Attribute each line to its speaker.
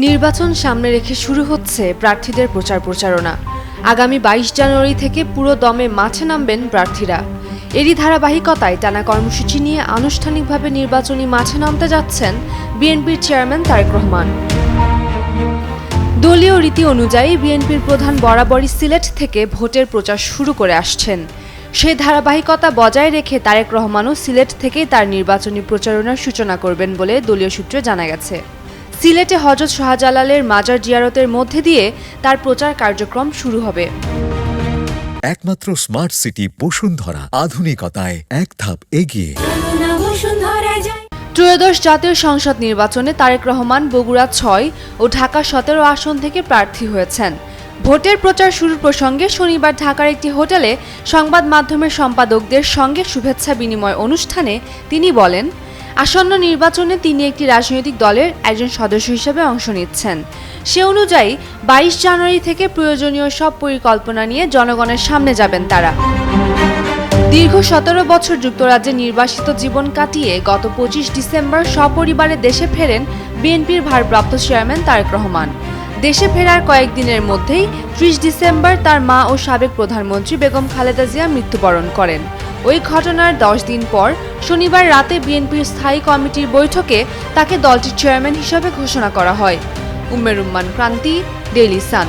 Speaker 1: নির্বাচন সামনে রেখে শুরু হচ্ছে প্রার্থীদের প্রচারণা। আগামী 22 জানুয়ারি থেকে পুরো দমে মাঠে নামবেন প্রার্থীরা। এরই ধারাবাহিকতায় টানা কর্মসূচি নিয়ে আনুষ্ঠানিকভাবে নির্বাচনী মাঠে নামতে যাচ্ছেন বিএনপির চেয়ারম্যান তারেক রহমান। দলীয় রীতি অনুযায়ী বিএনপির প্রধান বরাবরই সিলেট থেকে ভোটের প্রচার শুরু করে আসছেন। সেই ধারাবাহিকতা বজায় রেখে তারেক রহমানও সিলেট থেকেই তার নির্বাচনী প্রচারণার সূচনা করবেন বলে দলীয় সূত্রে জানা গেছে। সিলেটে হযরত শাহজালালের মাজার জিয়ারতের মধ্যে দিয়ে তার প্রচার কার্যক্রম শুরু হবে।
Speaker 2: একমাত্র স্মার্ট সিটি বসুন্ধরা, আধুনিকতায় এক ধাপ এগিয়ে।
Speaker 1: ত্রয়োদশ জাতীয় সংসদ নির্বাচনে তারেক রহমান বগুড়া 6 ও ঢাকা 17 আসন থেকে প্রার্থী হয়েছেন। ভোটের প্রচার শুরুর প্রসঙ্গে শনিবার ঢাকার একটি হোটেলে সংবাদ মাধ্যমের সম্পাদকদের সঙ্গে শুভেচ্ছা বিনিময় অনুষ্ঠানে তিনি বলেন, আসন্ন নির্বাচনে তিনি একটি রাজনৈতিক দলের একজন সদস্য হিসেবে অংশ নিচ্ছেন। সে অনুযায়ী 22 জানুয়ারি থেকে প্রয়োজনীয় সব পরিকল্পনা নিয়ে জনগণের সামনে যাবেন তারা। দীর্ঘ 17 বছর যুক্তরাজ্যে নির্বাসিত জীবন কাটিয়ে গত 25 ডিসেম্বর সপরিবারে দেশে ফেরেন বিএনপির ভারপ্রাপ্ত চেয়ারম্যান তারেক রহমান। দেশে ফেরার কয়েকদিনের মধ্যেই 30 ডিসেম্বর তার মা ও সাবেক প্রধানমন্ত্রী বেগম খালেদা জিয়া মৃত্যুবরণ করেন। ওই ঘটনার 10 দিন পর শনিবার রাতে বিএনপির স্থায়ী কমিটির বৈঠকে তাকে দলটির চেয়ারম্যান হিসেবে ঘোষণা করা হয়। উম্মের রুম্মান ক্রান্তি, ডেইলি সান।